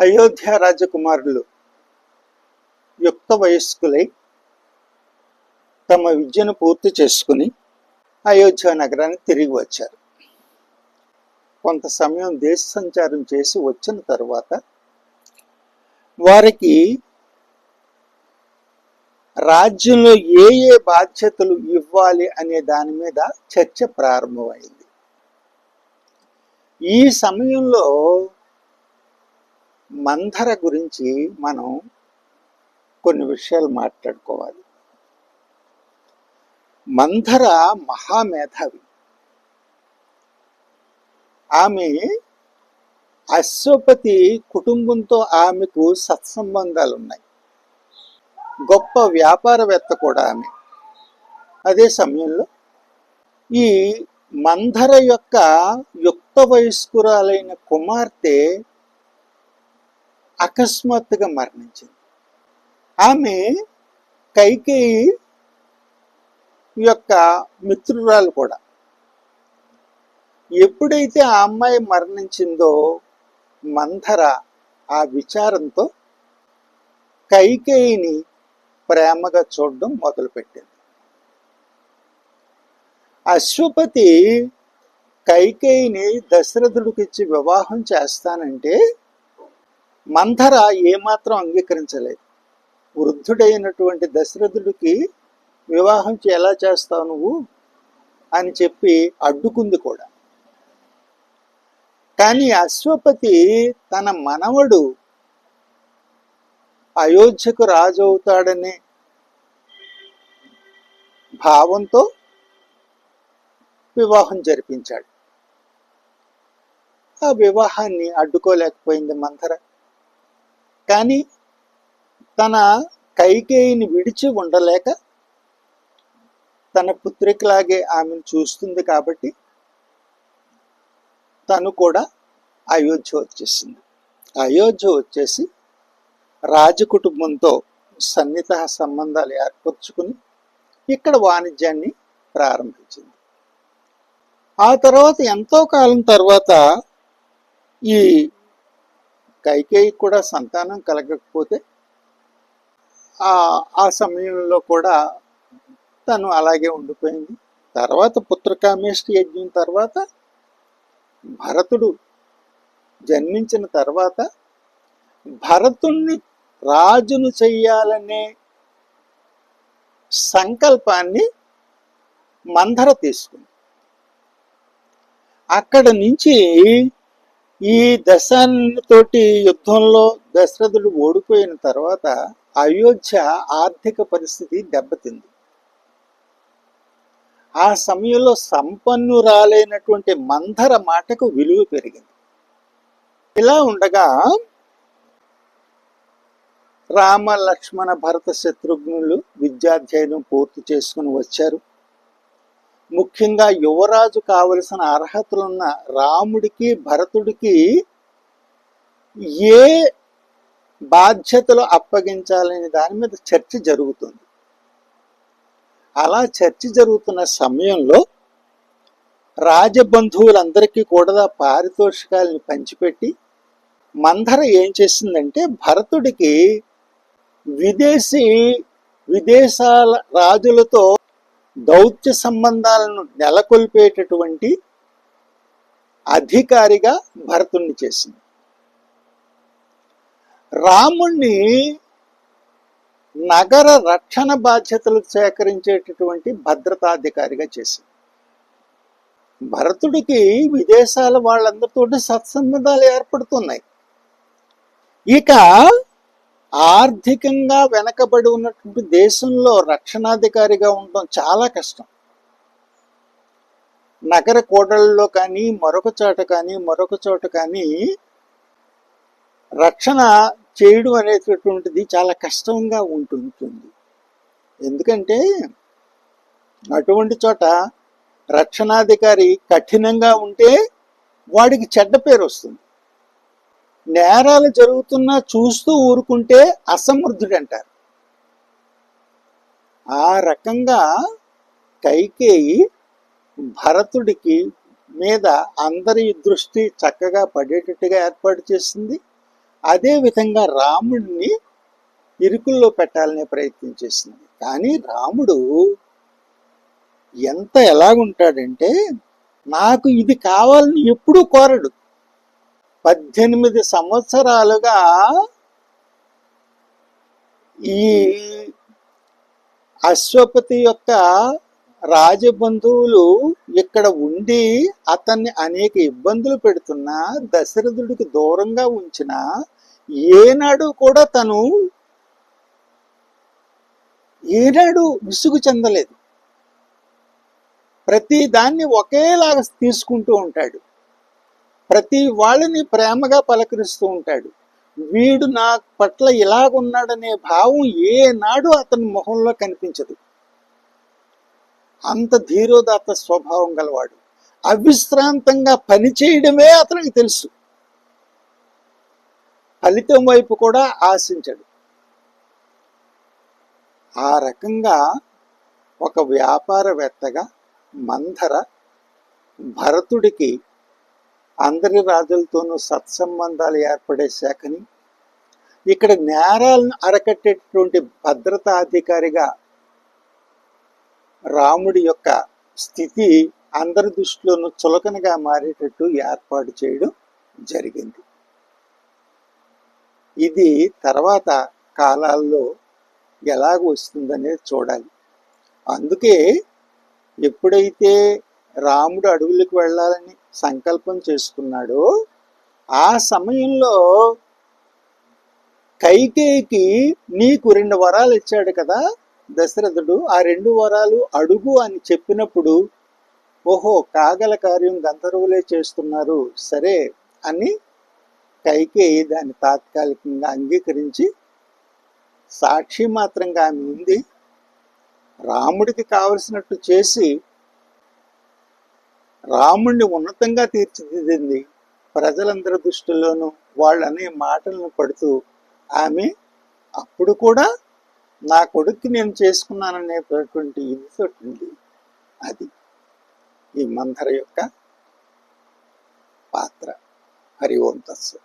అయోధ్య రాజకుమారులు యుక్త వయస్కులై తమ విద్యను పూర్తి చేసుకుని అయోధ్య నగరానికి తిరిగి వచ్చారు. కొంత సమయం దేశ సంచారం చేసి వచ్చిన తరువాత వారికి రాజ్యంలో ఏ ఏ బాధ్యతలు ఇవ్వాలి అనే దాని మీద చర్చ ప్రారంభమైంది. ఈ సమయంలో మంథర గురించి మనం కొన్ని విషయాలు మాట్లాడుకోవాలి. మంథర మహామేధావి. ఆమె అశ్వపతి కుటుంబంతో ఆమెకు సత్సంబంధాలు ఉన్నాయి. గొప్ప వ్యాపారవేత్త కూడా ఆమె. అదే సమయంలో ఈ మంథర యొక్క యుక్త వయస్కురాలైన కుమార్తె అకస్మాత్తుగా మరణించింది. ఆమె కైకేయి యొక్క మిత్రురాలు కూడా. ఎప్పుడైతే ఆ అమ్మాయి మరణించిందో మంథర ఆ విచారంతో కైకేయిని ప్రేమగా చూడడం మొదలుపెట్టింది. అశ్వపతి కైకేయిని దశరథుడికిచ్చి వివాహం చేస్తానంటే మంథర ఏమాత్రం అంగీకరించలేదు. వృద్ధుడైనటువంటి దశరథుడికి వివాహం ఎలా చేస్తావు నువ్వు అని చెప్పి అడ్డుకుంది కూడా. కానీ అశ్వపతి తన మనవడు అయోధ్యకు రాజు అవుతాడనే భావంతో వివాహం జరిపించాడు. ఆ వివాహాన్ని అడ్డుకోలేకపోయింది మంథర. కానీ తన కైకేయిని విడిచి ఉండలేక తన పుత్రికలాగే ఆమెను చూస్తుంది కాబట్టి తను కూడా అయోధ్య వచ్చేసింది. అయోధ్య వచ్చేసి రాజకుటుంబంతో సన్నిహిత సంబంధాలు ఏర్పరచుకుని ఇక్కడ వాణిజ్యాన్ని ప్రారంభించింది. ఆ తర్వాత ఎంతో కాలం తర్వాత ఈ కైకేయి కూడా సంతానం కలగకపోతే ఆ సమయంలో కూడా తను అలాగే ఉండిపోయింది. తర్వాత పుత్రకామేష్టి యజ్ఞం తర్వాత భరతుడు జన్మించిన తర్వాత భరతుణ్ణి రాజును చెయ్యాలనే సంకల్పాన్ని మంథర తీసుకుంది. అక్కడ నుంచి ఈ దశాతోటి యుద్ధంలో దశరథుడు ఓడిపోయిన తర్వాత అయోధ్య ఆర్థిక పరిస్థితి దెబ్బతింది. ఆ సమయంలో సంపన్నురాలైనటువంటి మంథర మాటకు విలువ పెరిగింది. ఇలా ఉండగా రామ లక్ష్మణ భరత శత్రుఘ్నులు విద్యాధ్యయనం పూర్తి చేసుకుని వచ్చారు. ముఖ్యంగా యువరాజు కావలసిన అర్హతలున్న రాముడికి భరతుడికి ఏ బాధ్యతలు అప్పగించాలనే దాని మీద చర్చ జరుగుతుంది. అలా చర్చ జరుగుతున్న సమయంలో రాజబంధువులందరికీ కూడా పారితోషికాలని పంచిపెట్టి మంథర ఏం చేసిందంటే భరతుడికి విదేశాల రాజులతో దౌత్య సంబంధాలను నెలకొల్పేటటువంటి అధికారిగా భరతుణ్ణి చేసింది. రాముణ్ణి నగర రక్షణ బాధ్యతలు సేకరించేటటువంటి భద్రతాధికారిగా చేసింది. భరతుడికి విదేశాల వాళ్ళందరితో సత్సంబంధాలు ఏర్పడుతున్నాయి. ఇక ఆర్థికంగా వెనకబడి ఉన్నటువంటి దేశంలో రక్షణాధికారిగా ఉండడం చాలా కష్టం. నగర కోటలలో కానీ మరొక చోట కానీ రక్షణ చేయడం అనేటటువంటిది చాలా కష్టంగా ఉంటుంది. ఎందుకంటే అటువంటి చోట రక్షణాధికారి కఠినంగా ఉంటే వాడికి చెడ్డ పేరు వస్తుంది. నేరాలు జరుగుతున్నా చూస్తూ ఊరుకుంటే అసమర్థుడు అంటారు. ఆ రకంగా కైకేయి భరతుడికి మీద అందరి దృష్టి చక్కగా పడేటట్టుగా ఏర్పాటు చేసింది. అదే విధంగా రాముడిని ఇరుకుల్లో పెట్టాలనే ప్రయత్నం చేసింది. కానీ రాముడు ఎలాగుంటాడంటే, నాకు ఇది కావాలని ఎప్పుడూ కోరడు. 18 సంవత్సరాలుగా ఈ అశ్వపతి యొక్క రాజబంధువులు ఇక్కడ ఉండి అతన్ని అనేక ఇబ్బందులు పెడుతున్నా, దశరథుడికి దూరంగా ఉంచిన ఏనాడు కూడా తను విసుగు చెందలేదు. ప్రతి దాన్ని ఒకేలాగా తీసుకుంటూ ఉంటాడు. ప్రతి వాళ్ళని ప్రేమగా పలకరిస్తూ ఉంటాడు. వీడు నా పట్ల ఇలాగున్నాడనే భావం ఏనాడు అతని మొహంలో కనిపించదు. అంత ధీరోదాత్త స్వభావం గలవాడు. అవిశ్రాంతంగా పనిచేయడమే అతనికి తెలుసు. ఫలితం వైపు కూడా ఆశించడు. ఆ రకంగా ఒక వ్యాపారవేత్తగా మంథర భరతుడికి అందరి రాజులతోనూ సత్సంబంధాలు ఏర్పడే శాఖని, ఇక్కడ నేరాలను అరకట్టేటటువంటి భద్రతాధికారిగా రాముడి యొక్క స్థితి అందరి దృష్టిలోనూ చులకనగా మారేటట్టు ఏర్పాటు చేయడం జరిగింది. ఇది తర్వాత కాలాల్లో ఎలాగ వస్తుందనేది చూడాలి. అందుకే ఎప్పుడైతే రాముడు అడవులకు వెళ్ళాలని సంకల్పం చేసుకున్నాడో ఆ సమయంలో కైకేయికి నీకు 2 వరాలు ఇచ్చాడు కదా దశరథుడు, ఆ 2 వరాలు అడుగు అని చెప్పినప్పుడు, ఓహో కాగల కార్యం గంధర్వులే చేస్తున్నారు సరే అని కైకేయి దాన్ని తాత్కాలికంగా అంగీకరించి సాక్షి మాత్రంగా ఆమె ఉంది, రాముడికి కావలసినట్టు చేసి రాముడిని ఉన్నతంగా తీర్చిదిద్దింది. ప్రజలందరి దృష్టిలోనూ వాళ్ళు అనే మాటలను పడుతూ ఆమె అప్పుడు కూడా నా కొడుక్కి నేను చేసుకున్నాననేటటువంటి ఇది తోటి అది ఈ మంథర యొక్క పాత్ర. హరి ఓం తత్సత్.